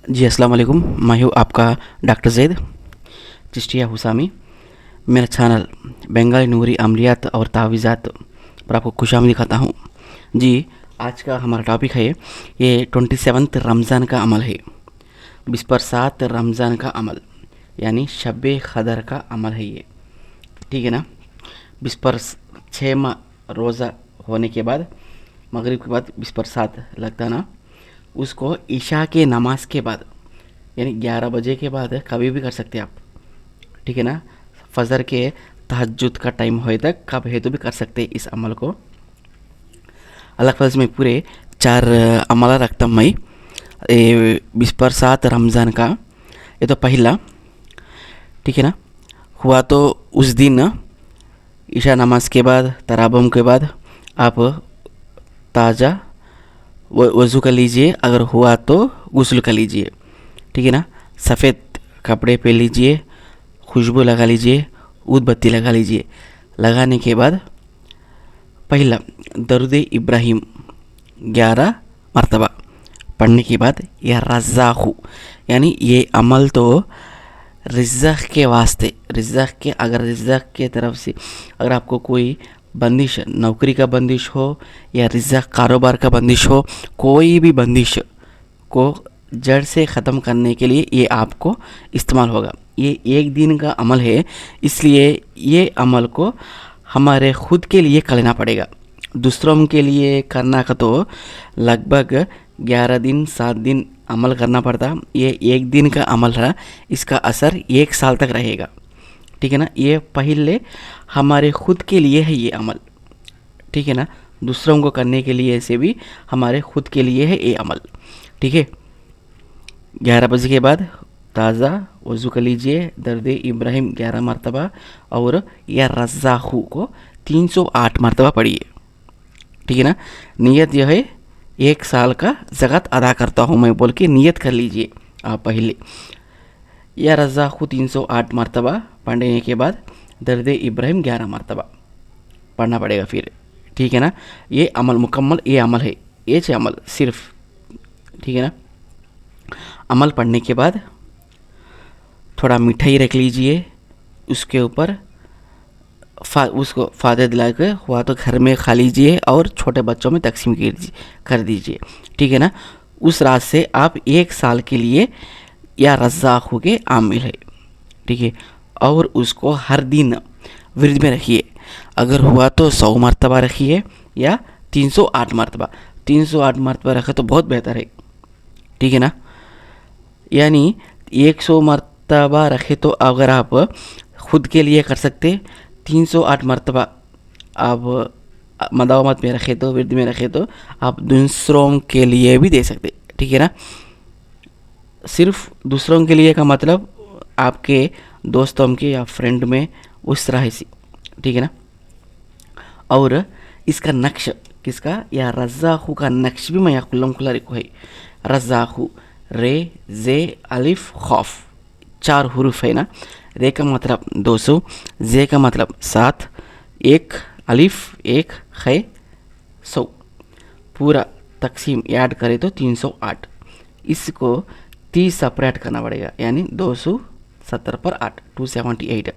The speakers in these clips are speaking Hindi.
जी अस्सलाम वालेकुम। मैं हूँ आपका डॉक्टर ज़ैद चिश्तिया हुसामी। मेरा चैनल बंगाली नूरी अमलियात और तावीज़ात पर आपको खुशामदीद कहता हूँ। जी, आज का हमारा टॉपिक है ये 27 रमज़ान का अमल है। 20 रमज़ान का अमल यानी शब क़दर का अमल है ये, ठीक है ना। 6 रोज़ा होने के बाद मगरिब के बाद 20 लगता ना, उसको ईशा के नमाज के बाद यानी 11 बजे के बाद कभी भी कर सकते हैं आप, ठीक है ना। फजर के तहज्जुद का टाइम होए तक कब है तो भी कर सकते हैं इस अमल को। अल्लाह फजल में पूरे 4 अमल रखता हूँ मैं 20 रमज़ान का। ये तो पहला, ठीक है ना, हुआ तो उस दिन ईशा नमाज के बाद तराबम के बाद आप ताज़ा वज़ू कर लीजिए, अगर हुआ तो गुस्ल कर लीजिए, ठीक है ना। सफ़ेद कपड़े पहन लीजिए, खुशबू लगा लीजिए, ऊद बत्ती लगा लीजिए। लगाने के बाद पहला दरूद इब्राहिम 11 मरतबा पढ़ने के बाद यह रज़्ज़ाक़ु यानी ये अमल तो रिज़्क़ के वास्ते, रिज़्क़ के, अगर रिज़्क़ के तरफ से अगर आपको कोई बंदिश, नौकरी का बंदिश हो या रिज़्क़ कारोबार का बंदिश हो, कोई भी बंदिश को जड़ से ख़त्म करने के लिए ये आपको इस्तेमाल होगा। ये एक दिन का अमल है, इसलिए ये अमल को हमारे ख़ुद के लिए कर लेना पड़ेगा। दूसरों के लिए करना का तो लगभग 11 दिन 7 दिन अमल करना पड़ता। ये एक दिन का अमल रहा, इसका असर 1 साल तक रहेगा, ठीक है ना। ये पहले हमारे ख़ुद के लिए है ये अमल, ठीक है ना। दूसरों को करने के लिए से भी हमारे ख़ुद के लिए है ये अमल, ठीक है। 11 बजे के बाद ताज़ा वज़ू कर लीजिए, दर्द इब्राहिम 11 मरतबा और या रज़्ज़ाक़ु को 308 मरतबा पढ़िए, ठीक है ना। नियत यह है 1 साल का ज़कात अदा करता हूँ मैं बोल के नियत कर लीजिए आप पहले। या रज़्ज़ाक़ु 308 मरतबा पढ़ने के बाद दर्द इब्राहिम 11 मरतबा पढ़ना पड़ेगा फिर, ठीक है ना। ये अमल मुकम्मल, ये अमल है, ये अमल सिर्फ, ठीक है ना। अमल पढ़ने के बाद थोड़ा मिठाई रख लीजिए, उसके ऊपर उसको फादर दिला के हुआ तो घर में खा लीजिए और छोटे बच्चों में तकसीम कर दीजिए, ठीक है ना। उस रात से आप 1 साल के लिए या रज़्ज़ाक़ु के आमिल है, ठीक है। और उसको हर दिन विर्द में रखिए, अगर हुआ तो 100 मरतबा रखिए या 308 मरतबा। 308 मरतबा रखे तो बहुत बेहतर है, ठीक है ना। यानी 100 मरतबा रखे तो अगर आप ख़ुद के लिए कर सकते, 308 मरतबा आप मदावमत में रखे तो, विर्द में रखे तो आप दूसरों के लिए भी दे सकते, ठीक है ना। सिर्फ दूसरों के लिए का मतलब आपके दोस्तों के या फ्रेंड में उस तरह से, ठीक है ना। और इसका नक्श किसका, या रज़्ज़ाक़ु का नक्श भी मैं खुल्लम खुल्ला लिखो है। रज़्ज़ाक़ु रे जे अलिफ खौफ 4 हुरूफ है ना। रे का मतलब 200, जे का मतलब 7, 1 अलिफ 1 खे 100, पूरा तकसीम ऐड करें तो 308। इसको 30 सेपरेट करना पड़ेगा, यानी 270 पर 8 278।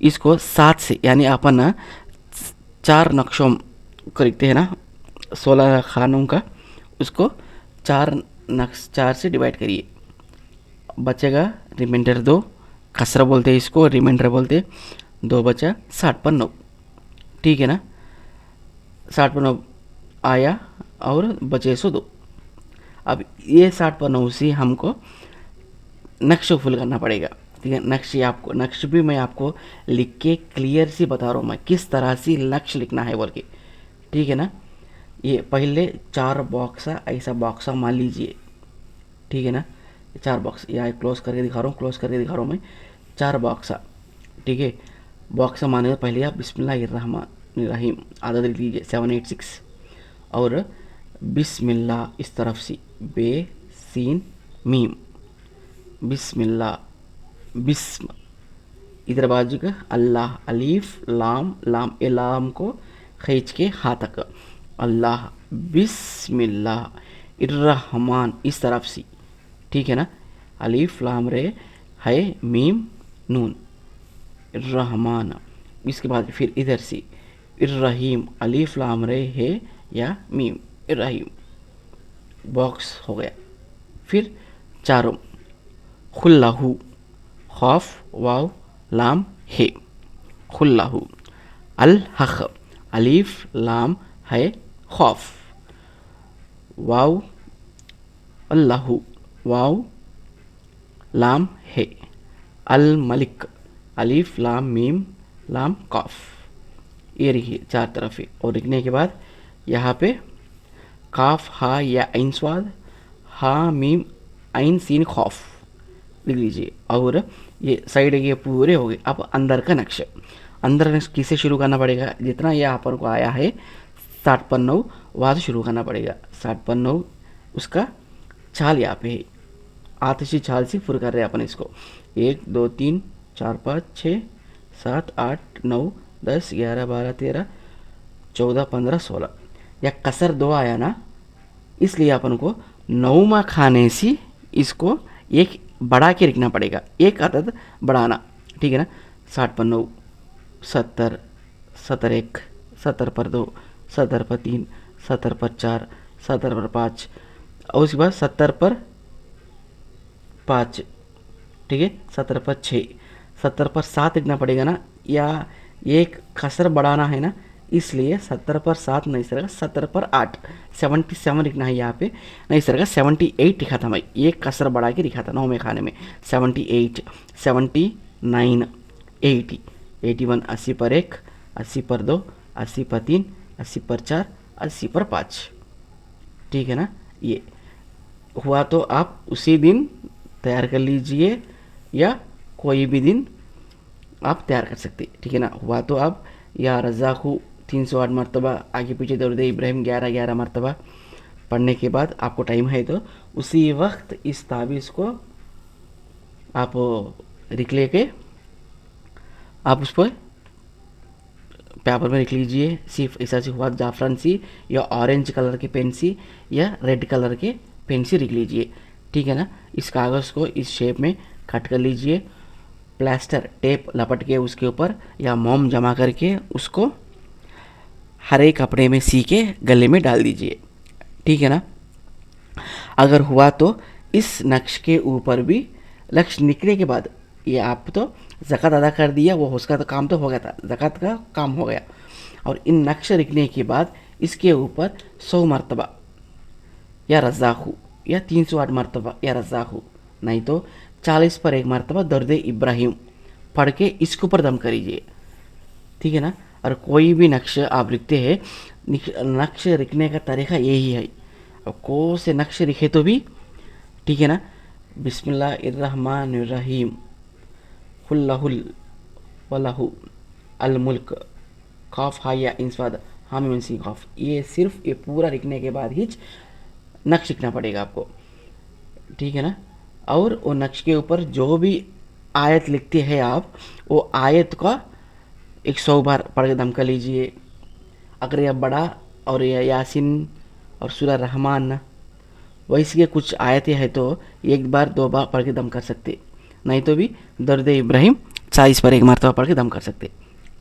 इसको 7 से, यानी अपन 4 नक्शों को लिखते हैं ना, 16 खानों का, उसको 4 से डिवाइड करिए, बचेगा रिमाइंडर 2, कसरा बोलते हैं इसको, रिमाइंडर बोलते हैं। 2 बचा 60 पर 9, ठीक है ना। 60 पर 9 आया और बचे 102। अब ये 60 पर 9 से हमको नक्श फुल करना पड़ेगा, ठीक है। नक्श भी मैं आपको लिख के क्लियर से बता रहा हूँ मैं किस तरह से नक्श लिखना है बोल के, ठीक है ना। ये पहले 4 बॉक्स ऐसा बॉक्स मान लीजिए, ठीक है ना। 4 बॉक्स यहाँ क्लोज करके दिखा रहा हूँ, क्लोज करके दिखा रहा हूँ मैं। 4 बॉक्स, ठीक है। बॉक्स माने तो पहले आप बिस्मिल्लाहिर्रहमानिर्रहीम आदत लिख लीजिए 786 और बिस्मिल्लाह इस तरफ से बे सीन मीम, बिस्मिल्लाह, बिस्म इधर बाजू का अल्लाह, अलीफ लाम, लाम ए लाम को खींच के हाथ तक, अल्लाह, बिस्मिल्लाह इर्रहमान इस तरफ से, ठीक है ना। अलीफ लाम रे है मीम नून, रहमान। इसके बाद फिर इधर से इर्रहीम, अलीफ लाम रे है या मीम, इर्रहीम, बॉक्स हो गया। फिर चारों, खुल्लाहू, खौफ वाव लाम है, खुल्लाहू। अल हक, अलीफ लाम है खौफ, वाव अल्लाहू, वाव लाम है। अल मलिक, अलीफ लाम मीम लाम कौफ। ये लिखिए चार तरफ है। और लिखने के बाद यहाँ पे काफ हा या ऐन स्वाद, हा मीम ऐन सीन खौफ लिख लीजिए। और ये साइड ये पूरे हो गए। अब अंदर का नक्शा, अंदर नक्शा किसे शुरू करना पड़ेगा, जितना ये अपन को आया है 60 पर 9 वहाँ से शुरू करना पड़ेगा। 60 पर 9 उसका छाल यहाँ पे है, आतिशी छाल से पूरा कर रहे हैं अपन इसको। 1 2 3 4 5 6 7 8 9 10 11 12 13 14 15 16, या कसर 2 आया ना, इसलिए अपन को 9वां खाने से इसको एक बढ़ा के लिखना पड़ेगा, एक अदद बढ़ाना, ठीक है ना। 60 पर 9 70, 70 1, 70 पर 2, 70 पर 3, 70 पर 4, 70 पर 5, और उसके बाद 70 पर 5, ठीक है। 70 पर 6, 70 पर 7 लिखना पड़ेगा ना, या एक कसर बढ़ाना है ना, इसलिए 70 पर 7 नहीं सरेगा, 70 पर 8, 77 लिखना है यहाँ पे, नहीं सरेगा 78 लिखा था मैं, एक कसर बढ़ा के लिखा था 9वें खाने में। 78, 79, 80, 81, 80 पर 1, 80 पर 2, 80 पर 3, 80 पर 4, 80 पर 5, ठीक है ना। ये हुआ तो आप उसी दिन तैयार कर लीजिए, या कोई भी दिन आप तैयार कर सकते, ठीक है ना। हुआ तो आप या रज़ाक़ू 308 मरतबा, आगे पीछे दरूद इब्राहिम 11 मरतबा पढ़ने के बाद आपको टाइम है तो उसी वक्त इस ताबीज़ को आप लिख लेके आप उस पर पेपर में लिख लीजिए। सिर्फ ऐसा से हुआ जाफरान सी या ऑरेंज कलर के पेन सी या रेड कलर के पेन से लिख लीजिए, ठीक है ना। इस कागज़ को इस शेप में कट कर लीजिए, प्लास्टर टेप लपट के उसके ऊपर या मोम जमा करके उसको हरे कपड़े में सी के गले में डाल दीजिए, ठीक है ना। अगर हुआ तो इस नक्श के ऊपर भी लक्ष्य निकलने के बाद, ये आप तो ज़कात अदा कर दिया, वो उसका तो काम तो हो गया था, ज़कात का काम हो गया। और इन नक्श लिखने के बाद इसके ऊपर 100 मरतबा या रज़ाक़ू, या 308 मरतबा या रज़ाक़ू, नहीं तो 40 पर 1 मरतबा दर्द इब्राहिम पढ़ के इसके ऊपर दम करीजिए, ठीक है ना। और कोई भी नक्श आप लिखते हैं, नक्श लिखने का तरीका यही है। और को से नक्श लिखे तो भी ठीक है ना। बिस्मिल्लाहिर्रहमानिर्रहीम, कुल्लहुल वलहु अल मुल्क, काफ हा या इंसवाद हामी सी काफ, ये सिर्फ ये पूरा लिखने के बाद ही नक्श लिखना पड़ेगा आपको, ठीक है ना। और वो नक्श के ऊपर जो भी आयत लिखते हैं आप, वो आयत का 100 बार पढ़ के दम कर लीजिए। अगर यह बड़ा और यह यासिन और सूरह रहमान वैसे के कुछ आयतें हैं तो 1 बार 2 बार पढ़ के दम कर सकते, नहीं तो भी दर्द इब्राहिम 40 पर 1 मरतबा पढ़ के दम कर सकते,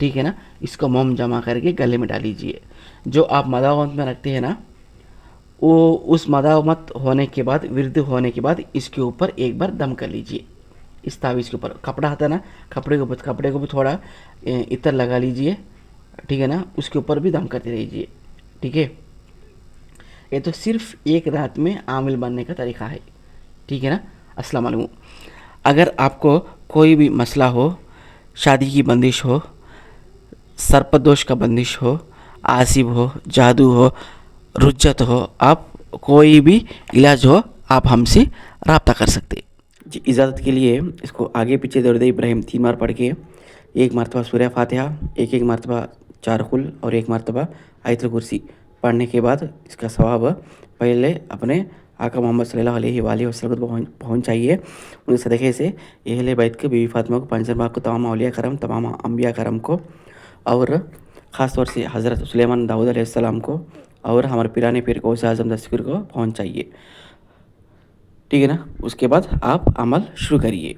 ठीक है ना। इसको मोम जमा करके गले में डाल लीजिए। जो आप मदावत में रखते हैं ना, वो उस मदावत होने के बाद, विरद होने के बाद इसके ऊपर 1 बार दम कर लीजिए। इस तावीज़ के ऊपर कपड़ा आता है ना, कपड़े को भी थोड़ा इतर लगा लीजिए, ठीक है ना। उसके ऊपर भी दम करते रहिए, ठीक है। ये तो सिर्फ 1 रात में आमिल बनने का तरीका है, ठीक है ना। अस्सलाम वालेकुम। अगर आपको कोई भी मसला हो, शादी की बंदिश हो, सर्पदोष का बंदिश हो, आसिब हो, जादू हो, रुज्जत हो, आप कोई भी इलाज हो, आप हमसे रब्ता कर सकते जी। इजाज़त के लिए इसको आगे पीछे दरूद इब्राहिम 3 बार पढ़ के, 1 मरतबा सूरह फातिहा, 1 मरतबा 4 कुल और 1 मरतबा आयतुल कुर्सी पढ़ने के बाद इसका सवाब पहले अपने आका मोहम्मद सल्लल्लाहु अलैहि वसल्लम को पहुँचाइए। उनके सदक़े से अहले बैत के, बीवी फातिमा को, पंचरबाग को, तमाम औलिया करम, तमाम अम्बिया करम को, और ख़ास तौर से हज़रत सुलेमान दाऊद अलैहिस्सलाम को, और हमारे पिराने पीर गौसे आज़म दस्तगीर को पहुँचाइए। ठीक है ना। उसके बाद आप अमल शुरू करिए।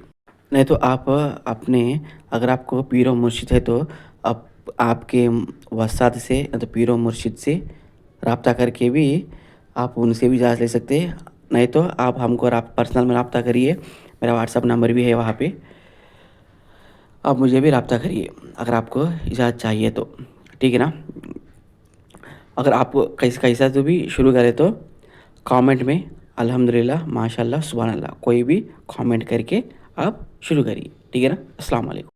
नहीं तो आप अपने अगर आपको पीर व मुर्शिद है तो आप आपके वस्ताद से या तो पीर व मुर्शिद से राब्ता करके भी आप उनसे भी इजाज़त ले सकते हैं। नहीं तो आप हमको पर्सनल में राब्ता करिए, मेरा व्हाट्सअप नंबर भी है वहाँ पे। आप मुझे भी राब्ता करिए अगर आपको इजाज़त चाहिए तो, ठीक है ना। अगर आप कैसा तो भी शुरू करें तो कमेंट में अल्हम्दुलिल्लाह, माशाअल्लाह, सुभान अल्लाह कोई भी कमेंट करके आप शुरू करिए, ठीक है ना। अस्सलाम वालेकुम।